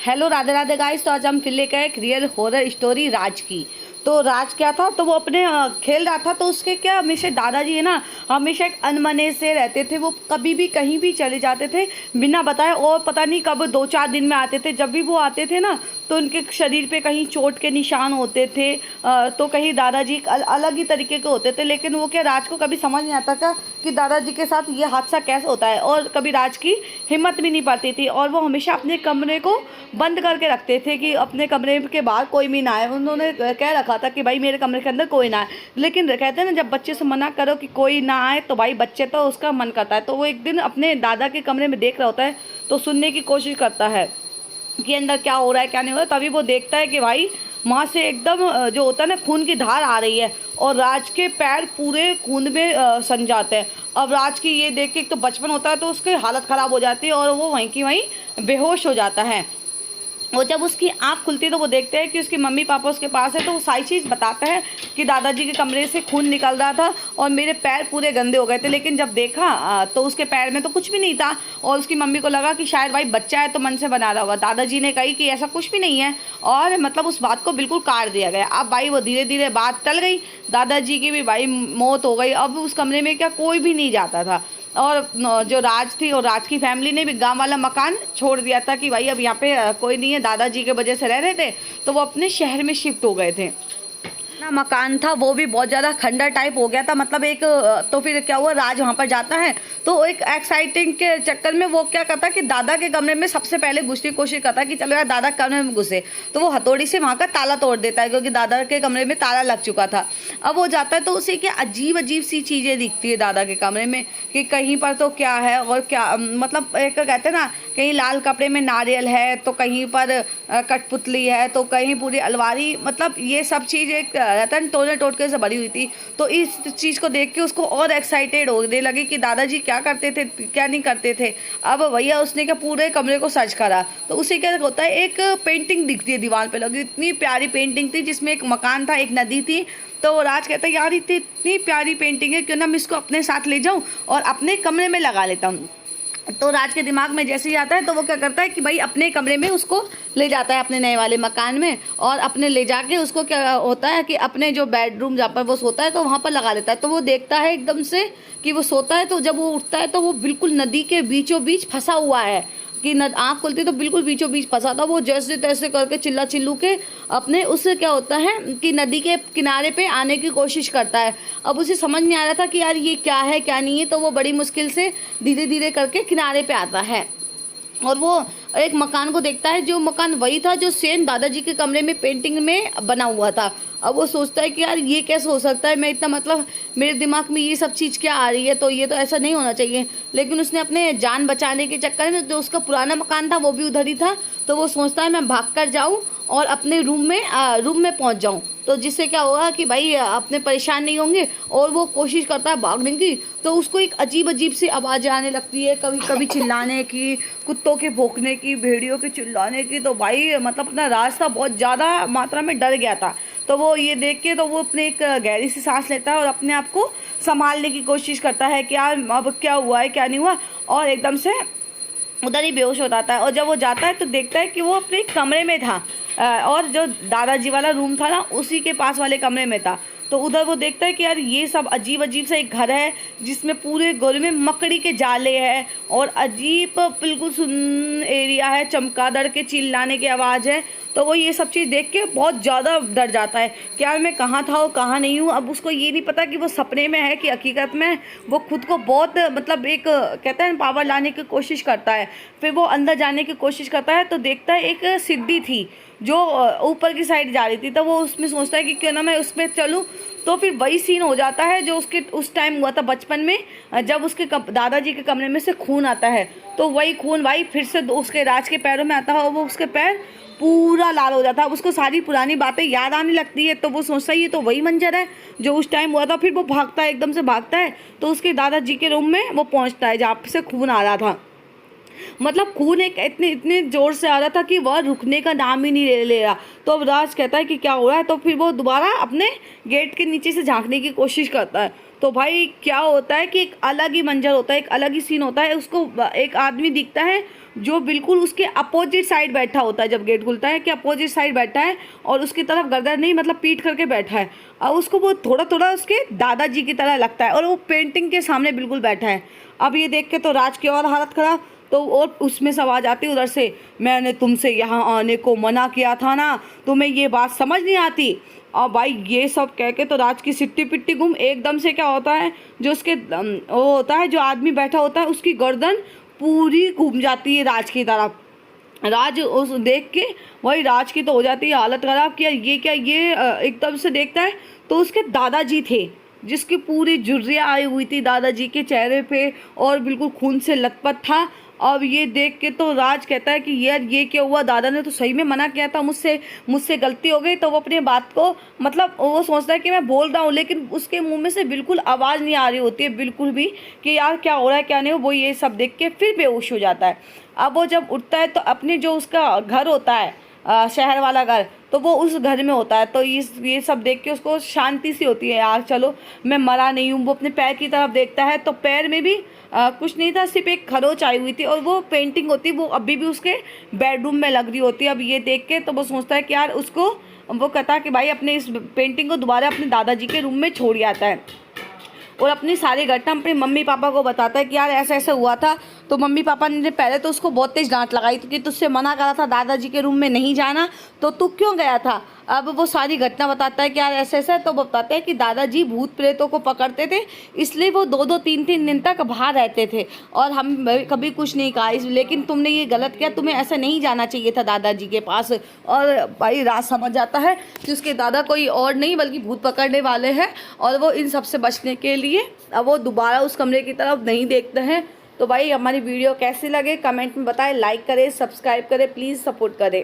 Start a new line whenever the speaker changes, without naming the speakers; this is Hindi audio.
Hello Radhe Radhe guys. तो आज हम फिर लेकर एक रियल हॉरर स्टोरी राज की। तो राज क्या था, तो वो अपने खेल रहा था। तो उसके क्या हमेशा दादाजी है ना, हमेशा एक अनमने से रहते थे। वो कभी भी कहीं भी चले जाते थे बिना बताए, और पता नहीं कब 2-4 दिन में आते थे। जब भी वो आते थे ना, तो उनके शरीर पे कहीं चोट के निशान होते थे, तो कहीं दादाजी अलग ही तरीके के होते थे। लेकिन वो क्या, राज को कभी समझ नहीं आता था कि दादाजी के साथ ये हादसा कैसे होता है। और कभी राज की हिम्मत भी नहीं पड़ती थी, और वो हमेशा अपने कमरे को बंद करके रखते थे कि अपने कमरे के बाहर कोई भी ना आए। उन्होंने कह रखा था कि भाई मेरे कमरे के अंदर कोई ना आए। लेकिन कहते हैं ना, जब बच्चे से मना करो कि कोई ना आए, तो भाई बच्चे तो उसका मन करता है। तो वो एक दिन अपने दादा के कमरे में देख रहा होता है, तो सुनने की कोशिश करता है कि अंदर क्या हो रहा है क्या नहीं हो रहा है। तभी वो देखता है कि भाई वहाँ से एकदम जो होता है ना, खून की धार आ रही है, और राज के पैर पूरे खून में सन जाते हैं। अब राज की ये देख के, एक तो बचपन होता है तो उसकी हालत ख़राब हो जाती है, और वो वहीं की वहीं बेहोश हो जाता है। और जब उसकी आँख खुलती है तो वो देखते हैं कि उसकी मम्मी पापा उसके पास है। तो वो सारी चीज़ बताता है कि दादाजी के कमरे से खून निकल रहा था और मेरे पैर पूरे गंदे हो गए थे। लेकिन जब देखा तो उसके पैर में तो कुछ भी नहीं था, और उसकी मम्मी को लगा कि शायद भाई बच्चा है तो मन से बना रहा होगा। दादाजी ने कही कि ऐसा कुछ भी नहीं है, और मतलब उस बात को बिल्कुल काट दिया गया। अब भाई वो धीरे धीरे बात टल गई, दादाजी की भी भाई मौत हो गई। अब उस कमरे में क्या कोई भी नहीं जाता था, और जो राज थी और राज की फैमिली ने भी गांव वाला मकान छोड़ दिया था कि भाई अब यहाँ पे कोई नहीं है। दादाजी के वजह से रह रहे थे, तो वो अपने शहर में शिफ्ट हो गए थे। ना मकान था वो भी बहुत ज़्यादा खंडर टाइप हो गया था, मतलब एक तो फिर क्या हुआ, राज वहाँ पर जाता है। तो एक एक्साइटिंग के चक्कर में वो क्या करता है कि दादा के कमरे में सबसे पहले घुसने की कोशिश करता है कि चलो यार दादा के कमरे में घुसे। तो वो हथौड़ी से वहाँ का ताला तोड़ देता है, क्योंकि दादा के कमरे में ताला लग चुका था। अब वो जाता है तो उसे क्या अजीब अजीब सी चीज़ें दिखती है दादा के कमरे में, कि कहीं पर तो क्या है और क्या, मतलब एक कहते हैं ना, कहीं लाल कपड़े में नारियल है, तो कहीं पर कठपुतली है, तो कहीं पूरी अलमारी, मतलब ये सब चीज़ एक रतन टोने टोटके से भरी हुई थी। तो इस चीज़ को देख के उसको और एक्साइटेड होने लगी कि दादाजी क्या करते थे क्या नहीं करते थे। अब भैया उसने क्या पूरे कमरे को सर्च करा, तो उसे क्या होता है, एक पेंटिंग दिखती है दीवार पे लगी। इतनी प्यारी पेंटिंग थी जिसमें एक मकान था, एक नदी थी। तो राज कहता है यार इतनी प्यारी पेंटिंग है, क्यों ना मैं इसको अपने साथ ले जाऊँ और अपने कमरे में लगा लेता हूँ। तो राज के दिमाग में जैसे ही आता है, तो वो क्या करता है कि भाई अपने कमरे में उसको ले जाता है, अपने नए वाले मकान में। और अपने ले जाके उसको क्या होता है कि अपने जो बेडरूम जहाँ पर वो सोता है, तो वहाँ पर लगा लेता है। तो वो देखता है एकदम से कि वो सोता है, तो जब वो उठता है तो वो बिल्कुल नदी के बीचों बीच फंसा हुआ है, कि आँख खुलती तो बिल्कुल बीचों बीच फंसा था। वो जैसे तैसे करके चिल्ला चिल्लू के अपने, उससे क्या होता है कि नदी के किनारे पे आने की कोशिश करता है। अब उसे समझ नहीं आ रहा था कि यार ये क्या है क्या नहीं है। तो वो बड़ी मुश्किल से धीरे धीरे करके किनारे पे आता है, और वो एक मकान को देखता है, जो मकान वही था जो सेम दादाजी के कमरे में पेंटिंग में बना हुआ था। अब वो सोचता है कि यार ये कैसे हो सकता है, मैं इतना, मतलब मेरे दिमाग में ये सब चीज़ क्या आ रही है, तो ये तो ऐसा नहीं होना चाहिए। लेकिन उसने अपने जान बचाने के चक्कर में, जो उसका पुराना मकान था वो भी उधर ही था, तो वो सोचता है मैं भाग कर जाऊँ और अपने रूम में पहुंच जाऊं, तो जिससे क्या होगा कि भाई अपने परेशान नहीं होंगे। और वो कोशिश करता है भागने की, तो उसको एक अजीब अजीब सी आवाज़ें आने लगती है, कभी कभी चिल्लाने की, कुत्तों के भौंकने की, भेड़ियों के चिल्लाने की। तो भाई मतलब अपना रास्ता बहुत ज़्यादा मात्रा में डर गया था। तो वो ये देख के, तो वो अपने एक गहरी सी सांस लेता है और अपने आप को संभालने की कोशिश करता है कि यार अब क्या हुआ है क्या नहीं हुआ, और एकदम से उधर ही बेहोश हो जाता है। और जब वो जाता है तो देखता है कि वो अपने कमरे में था, और जो दादाजी वाला रूम था ना, उसी के पास वाले कमरे में था। तो उधर वो देखता है कि यार ये सब अजीब अजीब सा एक घर है, जिसमें पूरे घर में मकड़ी के जाले हैं, और अजीब बिल्कुल सुन एरिया है, चमगादड़ के चिल्लाने की आवाज़ है। तो वो ये सब चीज़ देख के बहुत ज़्यादा डर जाता है कि यार मैं कहाँ था और कहाँ नहीं हूँ। अब उसको ये नहीं पता कि वो सपने में है कि हकीकत में। वो खुद को बहुत, मतलब एक कहते हैं पावर लाने की कोशिश करता है। फिर वो अंदर जाने की कोशिश करता है, तो देखता है एक सीढ़ी थी जो ऊपर की साइड जा रही थी। तो वो उसमें सोचता है कि क्यों ना मैं उसमें चलूँ। तो फिर वही सीन हो जाता है जो उसके उस टाइम हुआ था बचपन में, जब उसके दादाजी के कमरे में से खून आता है। तो वही खून भाई फिर से उसके राज के पैरों में आता है, और वो उसके पैर पूरा लाल हो जाता है। उसको सारी पुरानी बातें याद आने लगती है। तो वो सोचता है ये तो वही मंजर है जो उस टाइम हुआ था। फिर वो भागता है, एकदम से भागता है, तो उसके दादाजी के रूम में वो पहुंचता है जहाँ से खून आ रहा था। मतलब खून एक इतने इतने ज़ोर से आ रहा था कि वह रुकने का नाम ही नहीं ले रहा। तो अब राज कहता है कि क्या हो रहा है, तो फिर वो दोबारा अपने गेट के नीचे से झाँकने की कोशिश करता है। तो भाई क्या होता है कि एक अलग ही मंज़र होता है, एक अलग ही सीन होता है। उसको एक आदमी दिखता है जो बिल्कुल उसके अपोजिट साइड बैठा होता है, जब गेट खुलता है कि अपोजिट साइड बैठा है और उसकी तरफ गर्दन नहीं मतलब पीठ करके बैठा है। और उसको वो थोड़ा थोड़ा उसके दादाजी की तरह लगता है और वो पेंटिंग के सामने बिल्कुल बैठा है। अब ये देख के तो राज की और हालत ख़राब। तो और उसमें से आवाज़ आती है उधर से, मैंने तुमसे यहाँ आने को मना किया था ना, तुम्हें ये बात समझ नहीं आती। और भाई ये सब कह के तो राज की सिट्टी पिट्टी गुम। एकदम से क्या होता है, जो उसके वो होता है, जो आदमी बैठा होता है उसकी गर्दन पूरी घूम जाती है राज की तरफ। राज उस देख के वही राज की तो हो जाती है हालत ख़राब कि यार ये क्या, ये एकदम से देखता है तो उसके दादाजी थे, जिसकी पूरी झुर्रियाँ आई हुई थी दादाजी के चेहरे पे और बिल्कुल खून से लथपथ था। अब ये देख के तो राज कहता है कि यार ये क्या हुआ, दादा ने तो सही में मना किया था, मुझसे मुझसे गलती हो गई। तो वो अपनी बात को मतलब वो सोचता है कि मैं बोल रहा हूँ, लेकिन उसके मुंह में से बिल्कुल आवाज़ नहीं आ रही होती है बिल्कुल भी कि यार क्या हो रहा है क्या नहीं हो। वो ये सब देख के फिर बेहोश हो जाता है। अब वो जब उठता है तो अपने जो उसका घर होता है, शहर वाला घर, तो वो उस घर में होता है। तो ये सब देख के उसको शांति सी होती है, यार चलो मैं मरा नहीं हूँ। वो अपने पैर की तरफ देखता है तो पैर में भी कुछ नहीं था, सिर्फ एक खरोच आई हुई थी और वो पेंटिंग होती वो अभी भी उसके बेडरूम में लग रही होती है। अब ये देख के तो वो सोचता है कि यार उसको, वो कहता है कि भाई अपने इस पेंटिंग को दोबारा अपने दादाजी के रूम में छोड़ आता है और अपनी सारी घटना अपने मम्मी पापा को बताता है कि यार ऐसा ऐसा हुआ था। तो मम्मी पापा ने पहले तो उसको बहुत तेज डांट लगाई कि तुझसे मना करा था दादाजी के रूम में नहीं जाना, तो तू क्यों गया था। अब वो सारी घटना बताता है कि यार ऐसे ऐसा। तो बताते हैं कि दादाजी भूत प्रेतों को पकड़ते थे, इसलिए वो 2-2 3-3 दिन तक बाहर रहते थे और हम कभी कुछ नहीं कहा, लेकिन तुमने ये गलत किया, तुम्हें ऐसा नहीं जाना चाहिए था दादाजी के पास। और भाई राज समझ जाता है कि उसके दादा कोई और नहीं बल्कि भूत पकड़ने वाले हैं और वो इन सब से बचने के लिए अब वो दोबारा उस कमरे की तरफ नहीं देखते हैं। तो भाई हमारी वीडियो कैसी लगे कमेंट में बताएं, लाइक करें, सब्सक्राइब करें, प्लीज़ सपोर्ट करें।